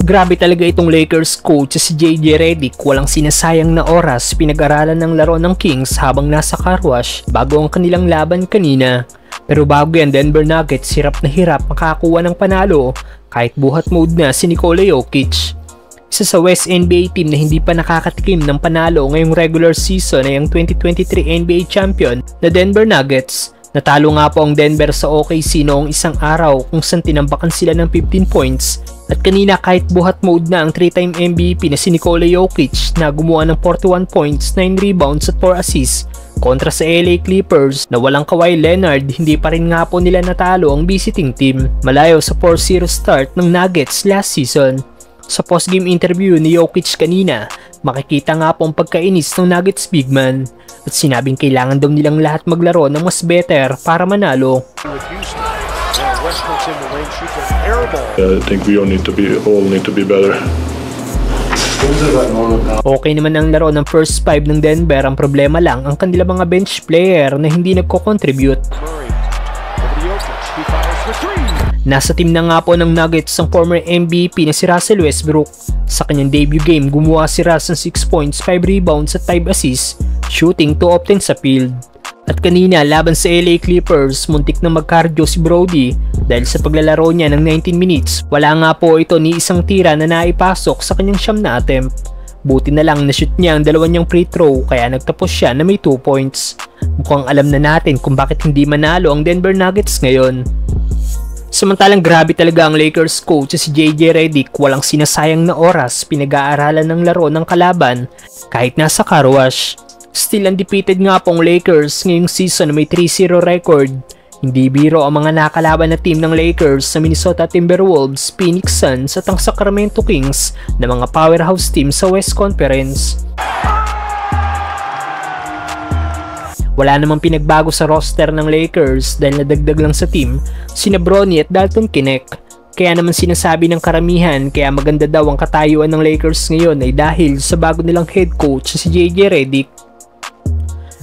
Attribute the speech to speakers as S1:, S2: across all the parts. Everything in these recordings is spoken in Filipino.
S1: Grabe talaga itong Lakers coach si JJ Redick, walang sinasayang na oras, pinag-aralan ng laro ng Kings habang nasa car wash bago ang kanilang laban kanina. Pero bago yan, Denver Nuggets hirap na hirap makakuha ng panalo kahit buhat mode na si Nikola Jokic. Isa sa West NBA team na hindi pa nakakatikim ng panalo ngayong regular season ay ang 2023 NBA champion na Denver Nuggets. Natalo nga po ang Denver sa OKC noong isang araw kung saan tinambakan sila ng 15 points. At kanina kahit buhat mode na ang 3-time MVP na si Nikola Jokic na gumawa ng 41 points, 9 rebounds at 4 assists kontra sa LA Clippers na walang Kawhi Leonard, hindi pa rin nga po nila natalo ang visiting team. Malayo sa 4-0 start ng Nuggets last season. Sa post-game interview ni Jokic kanina, makikita nga po ang pagkainis ng Nuggets big man at sinabing kailangan daw nilang lahat maglaro ng mas better para manalo.
S2: I think we all need to be better.
S1: Okay naman ang laro ng first 5 ng Denver, ang problema lang ang kanila mga bench player na hindi nagko-contribute. Nasa team na nga po ng Nuggets ang former MVP na si Russell Westbrook. Sa kanyang debut game, gumawa si Russ ng 6 points, 5 rebounds at 5 assists, shooting 2 of 10 sa field. At kanina, laban sa LA Clippers, muntik na magkardio si Brody dahil sa paglalaro niya ng 19 minutes, wala nga po ito ni isang tira na naipasok sa kanyang siyam na attempt. Buti na lang na-shoot niya ang dalawa niyang free throw kaya nagtapos siya na may 2 points. Mukhang alam na natin kung bakit hindi manalo ang Denver Nuggets ngayon. Samantalang grabe talaga ang Lakers coach si JJ Redick, walang sinasayang na oras, pinag-aaralan ng laro ng kalaban kahit nasa car wash. Still undefeated nga pong Lakers ngayong season na may 3-0 record. Hindi biro ang mga nakalaban na team ng Lakers sa Minnesota Timberwolves, Phoenix Suns at ang Sacramento Kings na mga powerhouse team sa West Conference. Wala namang pinagbago sa roster ng Lakers dahil nadagdag lang sa team sina Bronny at Dalton Knecht. Kaya naman sinasabi ng karamihan kaya maganda daw ang katayuan ng Lakers ngayon ay dahil sa bago nilang head coach si JJ Redick.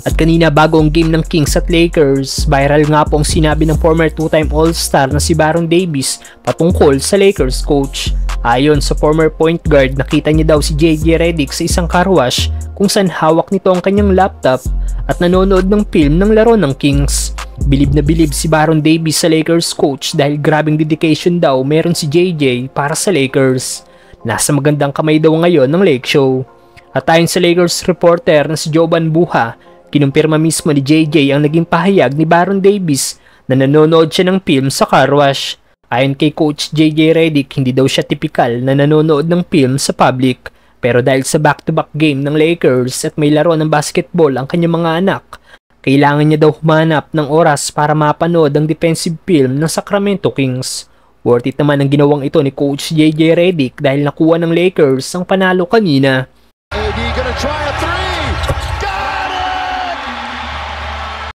S1: At kanina bago ang game ng Kings at Lakers, viral nga po ang sinabi ng former 2-time All-Star na si Baron Davis patungkol sa Lakers coach. Ayon sa former point guard, nakita niya daw si JJ Redick sa isang car wash kung saan hawak nito ang kanyang laptop at nanonood ng film ng laro ng Kings. Bilib na bilib si Baron Davis sa Lakers coach dahil grabing dedication daw meron si JJ para sa Lakers. Nasa magandang kamay daw ngayon ng Lake Show. At ayon sa Lakers reporter na si Jovan Buha, kinumpirma mismo ni JJ ang naging pahayag ni Baron Davis na nanonood siya ng film sa car wash. Ayon kay Coach JJ Redick, hindi daw siya tipikal na nanonood ng film sa public. Pero dahil sa back-to-back game ng Lakers at may laro ng basketball ang kanyang mga anak, kailangan niya daw humanap ng oras para mapanood ang defensive film ng Sacramento Kings. Worth it naman ang ginawang ito ni Coach JJ Redick dahil nakuha ng Lakers ang panalo kanina.